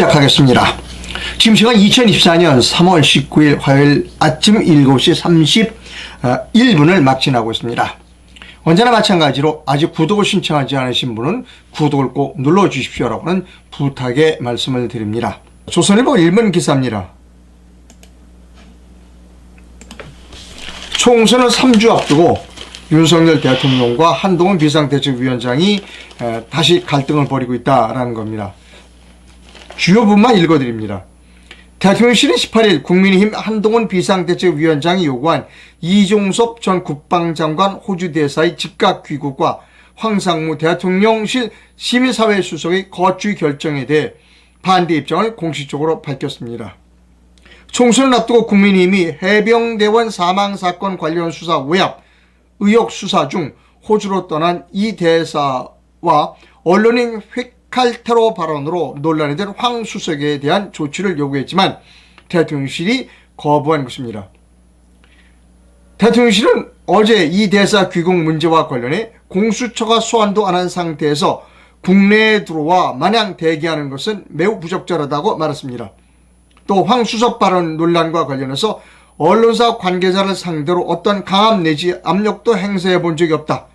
시작하겠습니다. 지금 시간 2024년 3월 19일 화요일 아침 7시 31분을 막 지나고 있습니다. 언제나 마찬가지로 아직 구독을 신청하지 않으신 분은 구독을 꼭 눌러주십시오라고는 부탁의 말씀을 드립니다. 조선일보 1번 기사입니다. 총선을 3주 앞두고 윤석열 대통령과 한동훈 비상대책위원장이 다시 갈등을 벌이고 있다는 겁니다. 주요 부분만 읽어드립니다. 대통령실은 18일 국민의힘 한동훈 비상대책위원장이 요구한 이종섭 전 국방장관 호주 대사의 즉각 귀국과 황상무 대통령실 시민사회 수석의 거취 결정에 대해 반대 입장을 공식적으로 밝혔습니다. 총선을 앞두고 국민의힘이 해병대원 사망사건 관련 수사 외압 의혹 수사 중 호주로 떠난 이 대사와 언론인 칼테로 발언으로 논란이 된 황 수석에 대한 조치를 요구했지만 대통령실이 거부한 것입니다. 대통령실은 어제 이 대사 귀국 문제와 관련해 공수처가 소환도 안 한 상태에서 국내에 들어와 마냥 대기하는 것은 매우 부적절하다고 말했습니다. 또 황 수석 발언 논란과 관련해서 언론사 관계자를 상대로 어떤 강압 내지 압력도 행사해 본 적이 없다.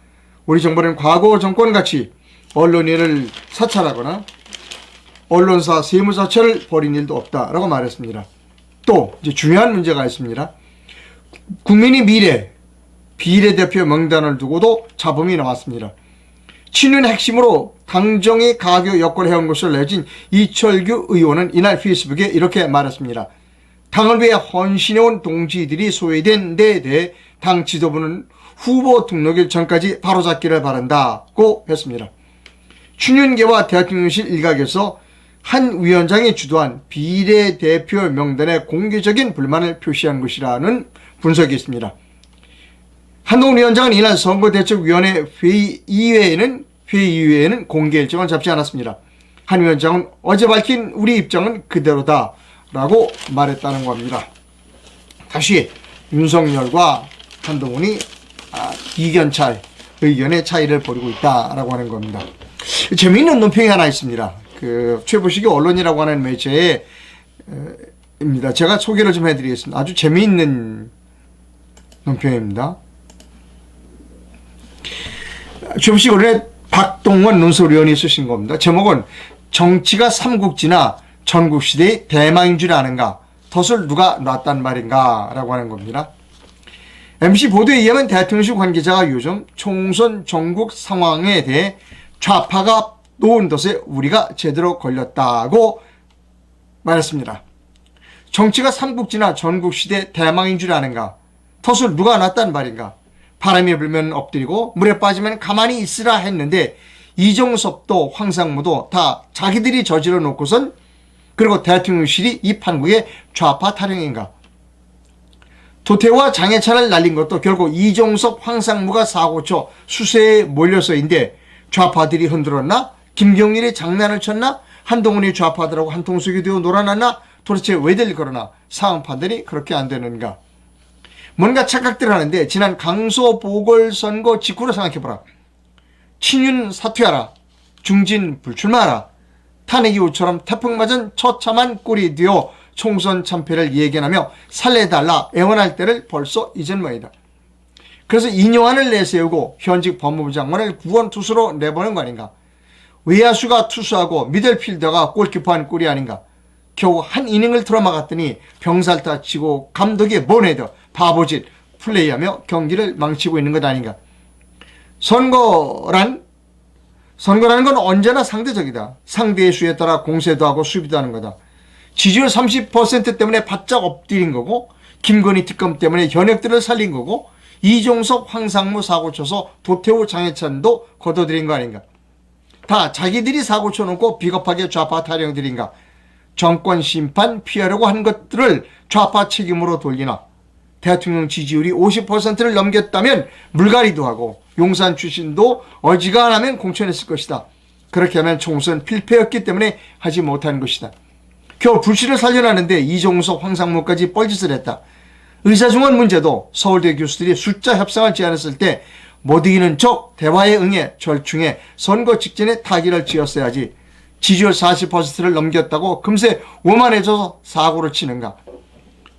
우리 정부는 과거 정권같이 언론인을 사찰하거나 언론사 세무사찰을 벌인 일도 없다라고 말했습니다. 또 이제 중요한 문제가 있습니다. 국민의 미래 비례대표 명단을 두고도 잡음이 나왔습니다. 친윤 핵심으로 당정의 가교 역할을 해온 것을 내진 이철규 의원은 이날 페이스북에 이렇게 말했습니다. 당을 위해 헌신해온 동지들이 소외된 데 대해 당 지도부는 후보 등록일 전까지 바로잡기를 바란다고 했습니다. 친윤계와 대통령실 일각에서 한 위원장이 주도한 비례대표 명단에 공개적인 불만을 표시한 것이라는 분석이 있습니다. 한동훈 위원장은 이날 선거대책위원회 회의 이외에는 공개 일정을 잡지 않았습니다. 한 위원장은 어제 밝힌 우리 입장은 그대로다 라고 말했다는 겁니다. 다시 윤석열과 한동훈이 의견의 차이를 벌이고 있다라고 하는 겁니다. 재미있는 논평이 하나 있습니다. 최부식이 언론이라고 하는 매체에 입니다. 제가 소개를 좀 해드리겠습니다. 아주 재미있는 논평입니다. 최부식 언론의 박동원 논설위원이 쓰신 겁니다. 제목은 정치가 삼국지나 전국시대의 대망인 줄 아는가? 덫을 누가 놨단 말인가? 라고 하는 겁니다. MC 보도에 의하면 대통령실 관계자가 요즘 총선 전국 상황에 대해 좌파가 놓은 덫에 우리가 제대로 걸렸다고 말했습니다. 정치가 삼국지나 전국시대 대망인 줄 아는가? 덫을 누가 놨단 말인가? 바람이 불면 엎드리고 물에 빠지면 가만히 있으라 했는데 이종섭도 황상무도 다 자기들이 저질러 놓고선 그리고 대통령실이 이 판국의 좌파 타령인가? 도태우와 장해찬을 날린 것도 결국 이종섭 황상무가 사고쳐 수세에 몰려서인데 좌파들이 흔들었나? 김경일이 장난을 쳤나? 한동훈이 좌파들하고 한통속이 되어 놀아났나? 도대체 왜들 그러나? 상황 판단이 그렇게 안 되는가? 뭔가 착각들 하는데 지난 강서 보궐선거 직후로 생각해보라. 친윤 사퇴하라. 중진 불출마하라. 탄핵 이후처럼 태풍 맞은 처참한 꼴이 되어 총선 참패를 예견하며 살려달라 애원할 때를 벌써 잊은 모양이다. 그래서 이뇨한을 내세우고 현직 법무부 장관을 구원투수로 내보는 거 아닌가. 외야수가 투수하고 미들필더가 골키퍼한 꼴이 아닌가. 겨우 한 이닝을 틀어막았더니 병살타 치고 감독이 보내더 바보짓 플레이하며 경기를 망치고 있는 것 아닌가. 선거라는 건 언제나 상대적이다. 상대의 수에 따라 공세도 하고 수비도 하는 거다. 지지율 30% 때문에 바짝 엎드린 거고 김건희 특검 때문에 현역들을 살린 거고 이종섭 황상무 사고쳐서 도태우 장해찬도 걷어들인 거 아닌가. 다 자기들이 사고쳐놓고 비겁하게 좌파 타령들인가. 정권 심판 피하려고 한 것들을 좌파 책임으로 돌리나. 대통령 지지율이 50%를 넘겼다면 물갈이도 하고 용산 출신도 어지간하면 공천했을 것이다. 그렇게 하면 총선 필패였기 때문에 하지 못한 것이다. 겨우 불씨를 살려놨는데 이종섭 황상무까지 뻘짓을 했다. 의사중원 문제도 서울대 교수들이 숫자 협상을 제안했을 때 못 이기는 척 대화에 응해 절충해 선거 직전에 타기를 지었어야지. 지지율 40%를 넘겼다고 금세 오만해져서 사고를 치는가?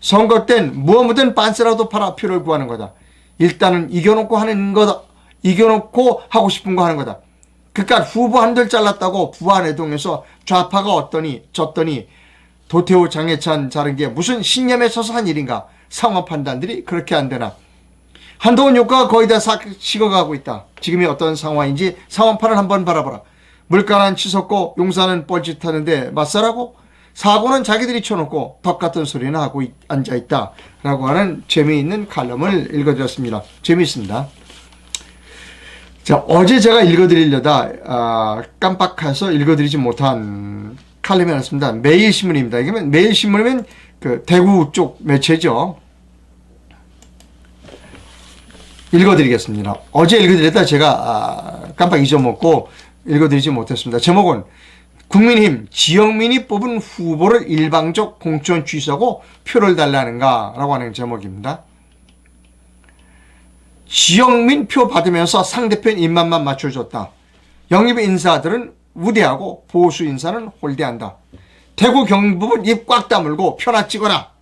선거 땐 무엇이든 빤스라도 팔아 표를 구하는 거다. 일단은 이겨놓고 하는 거다. 이겨놓고 하고 싶은 거 하는 거다. 그깟 후보 한들 잘랐다고 부안해동에서 좌파가 어떠니 졌더니 도태우 장해찬 자른 게 무슨 신념에 서서 한 일인가? 상황 판단들이 그렇게 안 되나? 한동훈 효과가 거의 다 식어가고 있다. 지금이 어떤 상황인지 상황판을 한번 바라보라. 물가는 치솟고 용산은 뻘짓하는데 맞서라고? 사고는 자기들이 쳐놓고 덕 같은 소리는 하고 앉아있다. 라고 하는 재미있는 칼럼을 읽어드렸습니다. 재미있습니다. 자, 어제 제가 읽어드리려다 깜빡해서 읽어드리지 못한 칼럼이 하나였습니다. 매일신문입니다. 이게 매일신문이면 그 대구 쪽 매체죠. 읽어드리겠습니다. 어제 읽어드렸다 제가 깜빡 잊어먹고 읽어드리지 못했습니다. 제목은 국민의힘 지역민이 뽑은 후보를 일방적 공천 취소하고 표를 달라는가 라고 하는 제목입니다. 지역민 표 받으면서 상대편 입맛만 맞춰줬다. 영입 인사들은 우대하고 보수 인사는 홀대한다. 대구 경북은 입 꽉 다물고 표나 찍어라.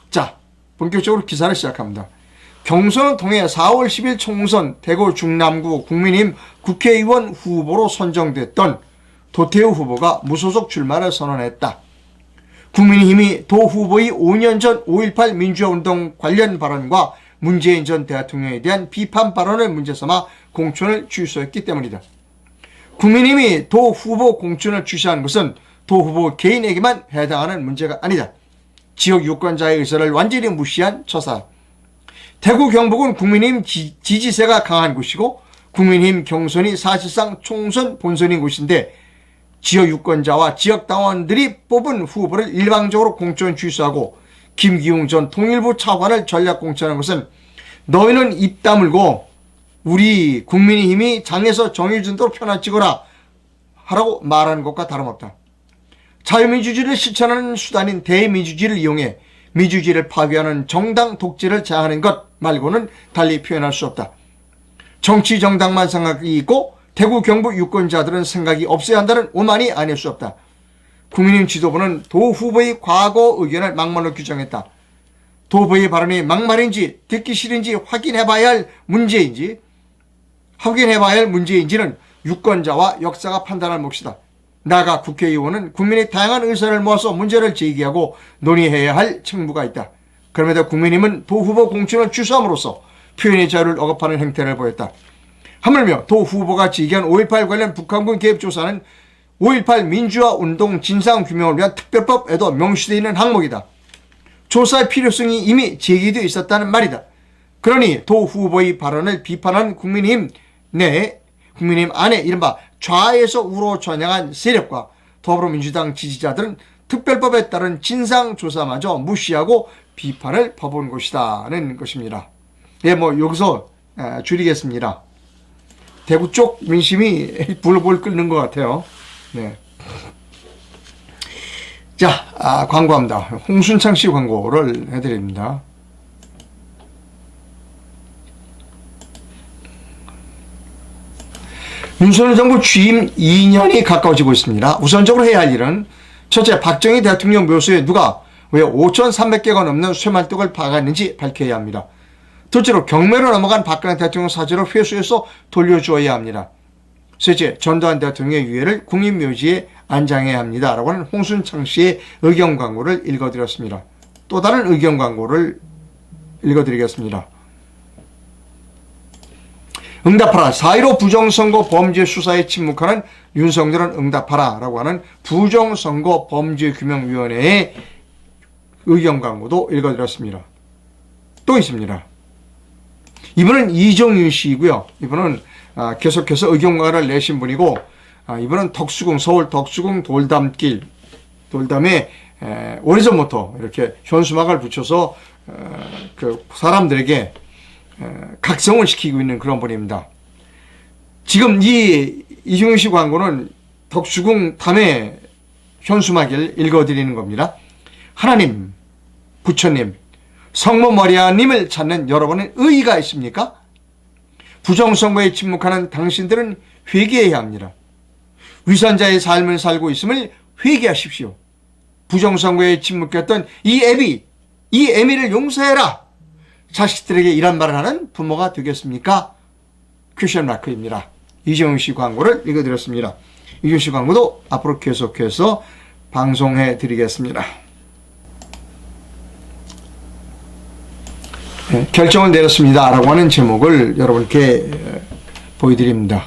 자, 본격적으로 기사를 시작합니다. 경선을 통해 4월 10일 총선 대구 중남구 국민의힘 국회의원 후보로 선정됐던 도태우 후보가 무소속 출마를 선언했다. 국민의힘이 도 후보의 5년 전 5.18 민주화운동 관련 발언과 문재인 전 대통령에 대한 비판 발언을 문제 삼아 공천을 취소했기 때문이다. 국민의힘이 도 후보 공천을 취소한 것은 도 후보 개인에게만 해당하는 문제가 아니다. 지역 유권자의 의사를 완전히 무시한 처사. 대구 경북은 국민의힘 지지세가 강한 곳이고 국민의힘 경선이 사실상 총선 본선인 곳인데 지역 유권자와 지역 당원들이 뽑은 후보를 일방적으로 공천 취소하고 김기웅 전 통일부 차관을 전략 공천한 것은 너희는 입 다물고 우리 국민의힘이 장에서 정해준대로 표나 찍어라 하라고 말하는 것과 다름없다. 자유민주주의를 실천하는 수단인 대민주주의를 이용해 민주주의를 파괴하는 정당 독재를 제한하는 것 말고는 달리 표현할 수 없다. 정치 정당만 생각이 있고 대구 경북 유권자들은 생각이 없어야 한다는 오만이 아닐 수 없다. 국민의힘 지도부는 도 후보의 과거 의견을 막말로 규정했다. 도 후보의 발언이 막말인지 듣기 싫은지 확인해봐야 할 문제인지는 유권자와 역사가 판단할 몫이다. 나아가 국회의원은 국민의 다양한 의사를 모아서 문제를 제기하고 논의해야 할 책무가 있다. 그럼에도 국민의힘은 도 후보 공천을 취소함으로써 표현의 자유를 억압하는 행태를 보였다. 하물며 도 후보가 제기한 5.18 관련 북한군 개입 조사는 5.18 민주화 운동 진상규명을 위한 특별법에도 명시되어 있는 항목이다. 조사의 필요성이 이미 제기되어 있었다는 말이다. 그러니 도 후보의 발언을 비판한 국민의힘 안에 이른바 좌에서 우로 전향한 세력과 더불어민주당 지지자들은 특별법에 따른 진상조사마저 무시하고 비판을 퍼부은 것이다는 것입니다. 예, 여기서 줄이겠습니다. 대구 쪽 민심이 불불 끓는 것 같아요. 네. 자, 광고합니다. 홍순창 씨 광고를 해드립니다. 윤석열 정부 취임 2년이 가까워지고 있습니다. 우선적으로 해야 할 일은 첫째, 박정희 대통령 묘소에 누가 왜 5,300개가 넘는 쇠말뚝을 박았는지 밝혀야 합니다. 둘째로 경매로 넘어간 박근혜 대통령 사진을 회수해서 돌려주어야 합니다. 셋째, 전두환 대통령의 유해를 국립묘지에 안장해야 합니다. 라고 하는 홍순창 씨의 의견 광고를 읽어드렸습니다. 또 다른 의견 광고를 읽어드리겠습니다. 응답하라. 4.15 부정선거 범죄 수사에 침묵하는 윤석열은 응답하라 라고 하는 부정선거 범죄규명위원회의 의견 광고도 읽어드렸습니다. 또 있습니다. 이분은 이정윤 씨이고요. 이분은 계속해서 의견 광고를 내신 분이고, 이분은 서울 덕수궁 돌담에 오래전부터 이렇게 현수막을 붙여서 그 사람들에게 각성을 시키고 있는 그런 분입니다. 지금 이 이정윤 씨 광고는 덕수궁 담의 현수막을 읽어드리는 겁니다. 하나님, 부처님, 성모 마리아님을 찾는 여러분은 의의가 있습니까? 부정선거에 침묵하는 당신들은 회개해야 합니다. 위선자의 삶을 살고 있음을 회개하십시오. 부정선거에 침묵했던 이 애미를 용서해라. 자식들에게 이런 말을 하는 부모가 되겠습니까? 퀴션 마크입니다. 이재용 씨 광고를 읽어드렸습니다. 이재용 씨 광고도 앞으로 계속해서 방송해 드리겠습니다. 네, 결정을 내렸습니다 라고 하는 제목을 여러분께 보여드립니다.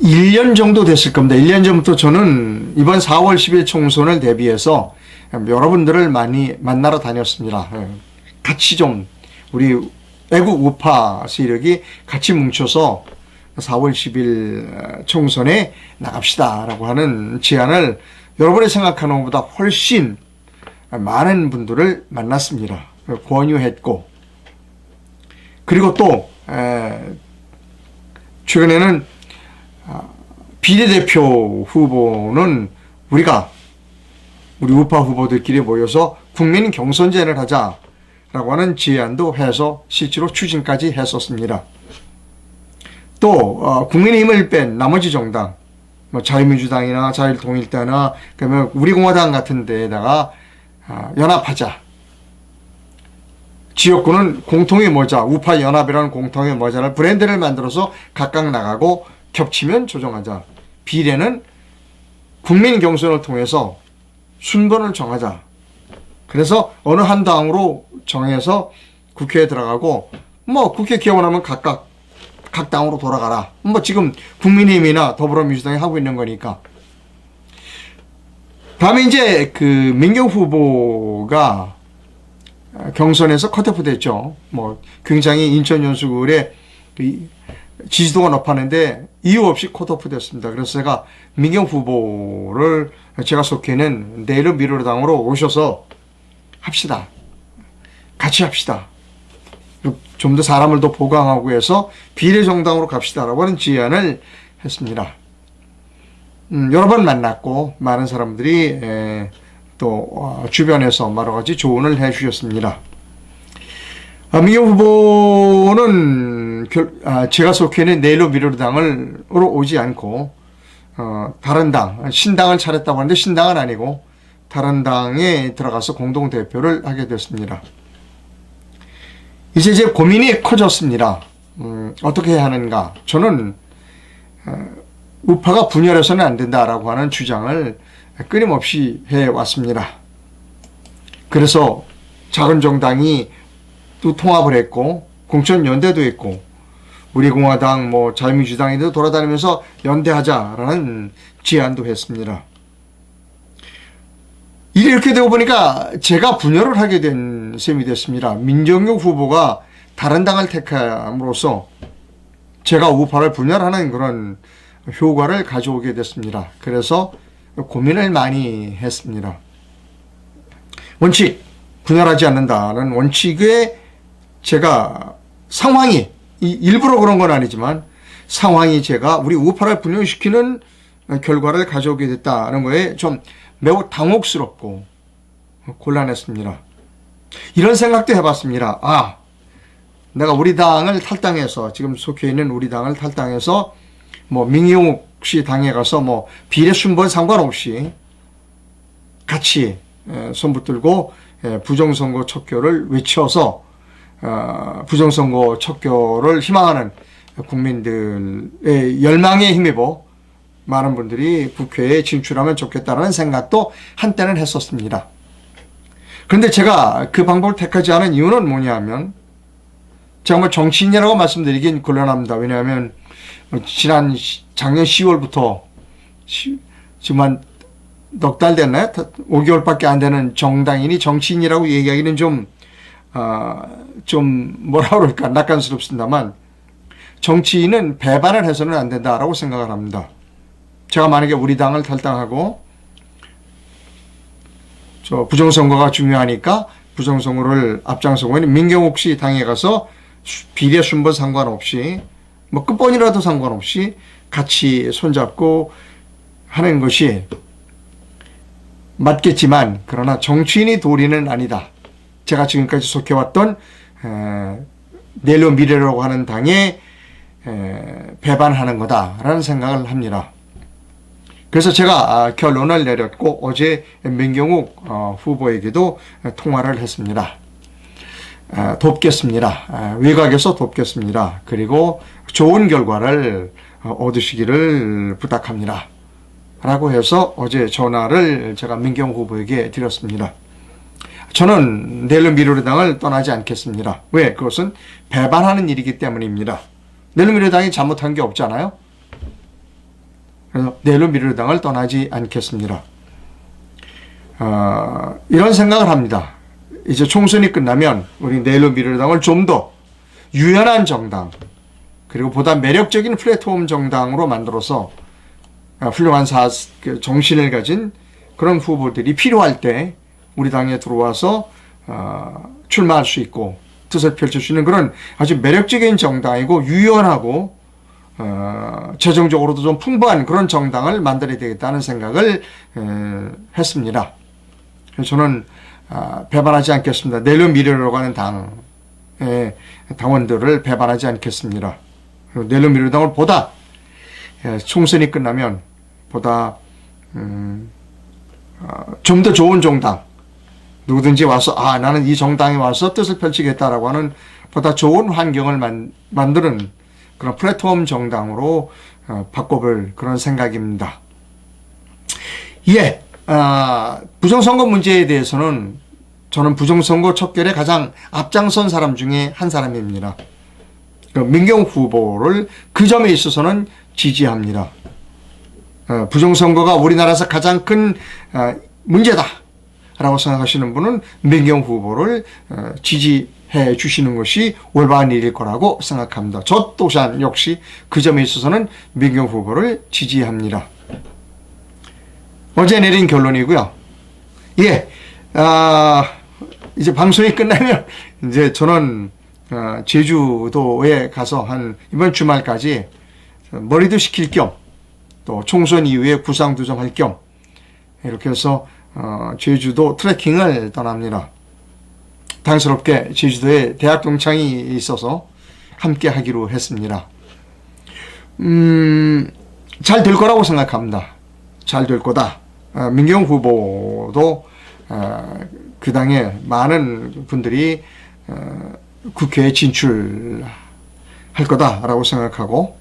1년 정도 됐을 겁니다. 1년 전부터 저는 이번 4월 10일 총선을 대비해서 여러분들을 많이 만나러 다녔습니다. 같이 좀 우리 애국 우파 세력이 같이 뭉쳐서 4월 10일 총선에 나갑시다 라고 하는 제안을 여러분이 생각하는 것보다 훨씬 많은 분들을 만났습니다. 권유했고, 그리고 또 최근에는 비례대표 후보는 우리 우파 후보들끼리 모여서 국민 경선제를 하자라고 하는 제안도 해서 실제로 추진까지 했었습니다. 또 국민의힘을 뺀 나머지 정당, 뭐 자유민주당이나 자유통일당이나 그러면 우리공화당 같은 데에다가 연합하자. 지역구는 공통의 모자, 우파 연합이라는 공통의 모자를 브랜드를 만들어서 각각 나가고 겹치면 조정하자. 비례는 국민 경선을 통해서 순번을 정하자. 그래서 어느 한 당으로 정해서 국회에 들어가고, 뭐 국회 개원하면 각 당으로 돌아가라. 뭐 지금 국민의힘이나 더불어민주당이 하고 있는 거니까. 다음에 이제 그 민경 후보가 경선에서 컷오프 됐죠. 뭐 굉장히 인천 연수구에 지지도가 높았는데 이유 없이 컷오프 됐습니다. 그래서 제가 민경 후보를 제가 속해 있는 내일은 미래당으로 오셔서 합시다. 같이 합시다. 좀 더 사람을 더 보강하고 해서 비례정당으로 갑시다라고 하는 제안을 했습니다. 여러 번 만났고 많은 사람들이 또 주변에서 여러 가지 조언을 해 주셨습니다. 민경 후보는 제가 속해 있는 내일로 미래당으로 오지 않고 다른 당, 신당을 차렸다고 하는데 신당은 아니고 다른 당에 들어가서 공동대표를 하게 됐습니다. 이제 고민이 커졌습니다. 어떻게 해야 하는가? 저는 우파가 분열해서는 안 된다라고 하는 주장을 끊임없이 해왔습니다. 그래서 작은 정당이 또 통합을 했고, 공천연대도 했고, 우리공화당, 뭐 자유민주당에도 돌아다니면서 연대하자라는 제안도 했습니다. 이렇게 되고 보니까 제가 분열을 하게 된 셈이 됐습니다. 민정규 후보가 다른 당을 택함으로써 제가 우파를 분열하는 그런 효과를 가져오게 됐습니다. 그래서 고민을 많이 했습니다. 원칙, 분열하지 않는다는 원칙에 제가 상황이, 일부러 그런 건 아니지만 상황이 제가 우리 우파를 분열시키는 결과를 가져오게 됐다는 거에 좀 매우 당혹스럽고 곤란했습니다. 이런 생각도 해봤습니다. 내가 우리 당을 탈당해서, 지금 속해 있는 우리 당을 탈당해서 뭐 민경욱 씨 당에 가서 뭐 비례 순번 상관없이 같이 손 붙들고 부정선거 척결을 외쳐서 부정선거 척결을 희망하는 국민들의 열망에 힘입어 많은 분들이 국회에 진출하면 좋겠다는 생각도 한때는 했었습니다. 그런데 제가 그 방법을 택하지 않은 이유는 뭐냐면, 제가 뭐 정치인이라고 말씀드리긴 곤란합니다. 왜냐하면 작년 10월부터 지금 한 넉 달 됐나요? 5개월밖에 안 되는 정당인이 정치인이라고 얘기하기는 좀 뭐라 그럴까, 낯간스럽습니다만, 정치인은 배반을 해서는 안 된다라고 생각을 합니다. 제가 만약에 우리 당을 탈당하고 부정선거가 중요하니까 부정선거를 앞장서고 있는 민경욱 씨 당에 가서 비례 순번 상관없이 뭐 끝번이라도 상관없이 같이 손잡고 하는 것이 맞겠지만, 그러나 정치인이 도리는 아니다. 제가 지금까지 속해왔던 내로 미래라고 하는 당의 배반하는 거다라는 생각을 합니다. 그래서 제가 결론을 내렸고 어제 민경욱 후보에게도 통화를 했습니다. 돕겠습니다. 외곽에서 돕겠습니다. 그리고 좋은 결과를 얻으시기를 부탁합니다. 라고 해서 어제 전화를 제가 민경욱 후보에게 드렸습니다. 저는 내일로 미래당을 떠나지 않겠습니다. 왜? 그것은 배반하는 일이기 때문입니다. 내일로 미래당이 잘못한 게 없잖아요. 그래서 내일로 미래당을 떠나지 않겠습니다. 이런 생각을 합니다. 이제 총선이 끝나면 우리 내일로 미래당을 좀 더 유연한 정당 그리고 보다 매력적인 플랫폼 정당으로 만들어서 훌륭한 정신을 가진 그런 후보들이 필요할 때 우리 당에 들어와서 출마할 수 있고 뜻을 펼칠 수 있는 그런 아주 매력적인 정당이고 유연하고 재정적으로도 좀 풍부한 그런 정당을 만들어야 되겠다는 생각을 했습니다. 그래서 저는 배반하지 않겠습니다. 내일로 미래로 가는 당의 당원들을 배반하지 않겠습니다. 내일로 미래당을 보다 총선이 끝나면 보다 좀 더 좋은 정당 누구든지 와서 나는 이 정당에 와서 뜻을 펼치겠다라고 하는 보다 좋은 환경을 만드는 그런 플랫폼 정당으로 바꿔볼 그런 생각입니다. 예, 부정선거 문제에 대해서는 저는 부정선거 척결에 가장 앞장선 사람 중에 한 사람입니다. 민경욱 후보를 그 점에 있어서는 지지합니다. 부정선거가 우리나라에서 가장 큰 문제다 라고 생각하시는 분은 민경욱 후보를 지지해 주시는 것이 올바른 일일 거라고 생각합니다. 저 또한 역시 그 점에 있어서는 민경욱 후보를 지지합니다. 어제 내린 결론이고요. 예, 이제 방송이 끝나면 이제 저는 제주도에 가서 이번 주말까지 머리도 식힐 겸 또 총선 이후에 구상도 좀 할 겸 이렇게 해서 제주도 트레킹을 떠납니다. 다행스럽게 제주도에 대학 동창이 있어서 함께 하기로 했습니다. 잘 될 거라고 생각합니다. 잘 될 거다. 민경욱 후보도 그 당에 많은 분들이 국회에 진출할 거다라고 생각하고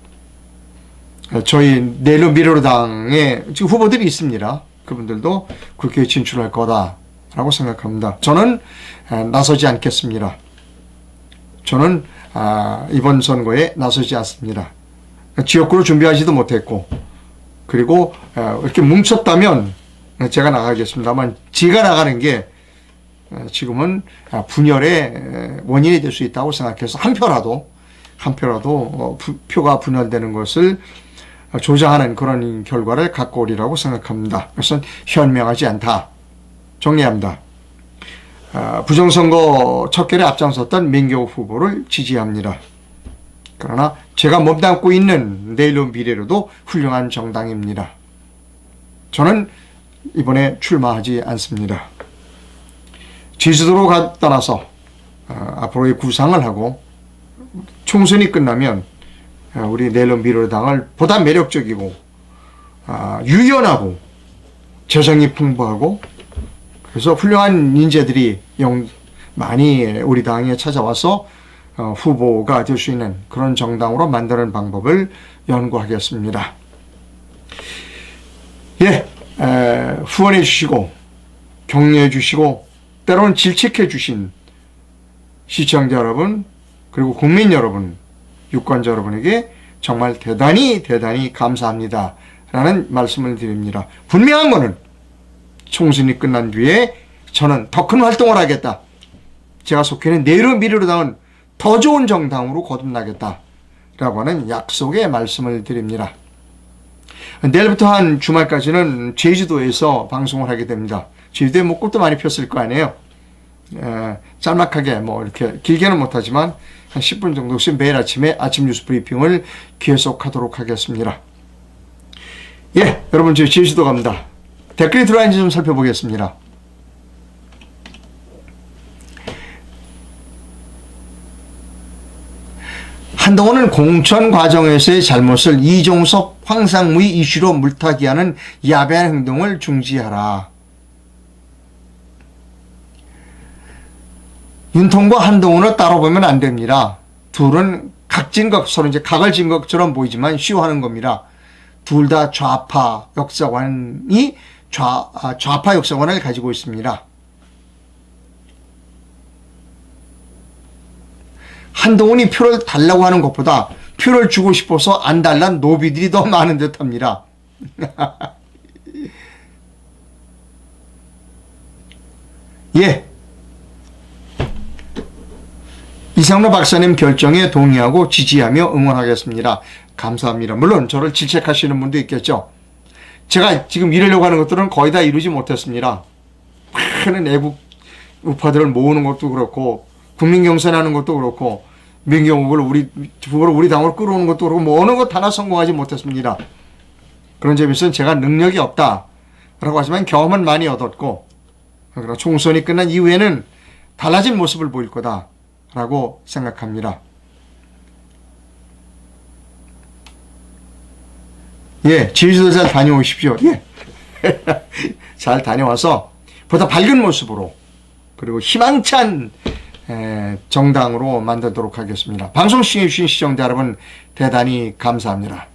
저희 내일로 미래당에 지금 후보들이 있습니다. 그분들도 국회에 진출할 거다라고 생각합니다. 저는 나서지 않겠습니다. 저는 이번 선거에 나서지 않습니다. 지역구로 준비하지도 못했고 그리고 이렇게 뭉쳤다면 제가 나가겠습니다만 제가 나가는 게 지금은 분열의 원인이 될 수 있다고 생각해서 한 표라도 표가 분열되는 것을 조장하는 그런 결과를 갖고 오리라고 생각합니다. 그것은 현명하지 않다. 정리합니다. 부정선거 척결에 앞장섰던 민경욱 후보를 지지합니다. 그러나 제가 몸담고 있는 내일로 미래로도 훌륭한 정당입니다. 저는 이번에 출마하지 않습니다. 제주도로 떠나서 앞으로의 구상을 하고 총선이 끝나면 우리 내일로 미래당을 보다 매력적이고 유연하고 재정이 풍부하고 그래서 훌륭한 인재들이 많이 우리 당에 찾아와서 후보가 될 수 있는 그런 정당으로 만드는 방법을 연구하겠습니다. 예, 후원해 주시고 격려해 주시고 때로는 질책해 주신 시청자 여러분 그리고 국민 여러분 유권자 여러분에게 정말 대단히 감사합니다 라는 말씀을 드립니다. 분명한 거는 총선이 끝난 뒤에 저는 더 큰 활동을 하겠다. 제가 속해 있는 내일로 미래로당은 더 좋은 정당으로 거듭나겠다 라고 하는 약속의 말씀을 드립니다. 내일부터 한 주말까지는 제주도에서 방송을 하게 됩니다. 제주도에 뭐 꽃도 많이 폈을 거 아니에요. 짤막하게 뭐 이렇게 길게는 못하지만 한 10분 정도씩 매일 아침에 아침 뉴스 브리핑을 계속하도록 하겠습니다. 예, 여러분 저희 제주도 갑니다. 댓글이 들어왔는지 좀 살펴보겠습니다. 한동훈은 공천 과정에서의 잘못을 이종석 황상무의 이슈로 물타기하는 야비한 행동을 중지하라. 윤통과 한동훈을 따로 보면 안 됩니다. 둘은 각진 것, 서로 이제 각을 진 것처럼 보이지만 쉬워하는 겁니다. 둘 다 좌파 역사관이 좌파 역사관을 가지고 있습니다. 한동훈이 표를 달라고 하는 것보다 표를 주고 싶어서 안 달란 노비들이 더 많은 듯합니다. 예. 이상로 박사님 결정에 동의하고 지지하며 응원하겠습니다. 감사합니다. 물론 저를 질책하시는 분도 있겠죠. 제가 지금 이루려고 하는 것들은 거의 다 이루지 못했습니다. 많은 애국 우파들을 모으는 것도 그렇고 국민 경선하는 것도 그렇고 민경욱을 우리 당으로 끌어오는 것도 그렇고 뭐 어느 것 하나 성공하지 못했습니다. 그런 점에서는 제가 능력이 없다라고 하지만 경험은 많이 얻었고 그러나 총선이 끝난 이후에는 달라진 모습을 보일 거다라고 생각합니다. 예, 제주도 잘 다녀오십시오. 예. 잘 다녀와서 보다 밝은 모습으로 그리고 희망찬 정당으로 만들도록 하겠습니다. 방송 시청해주신 시청자 여러분 대단히 감사합니다.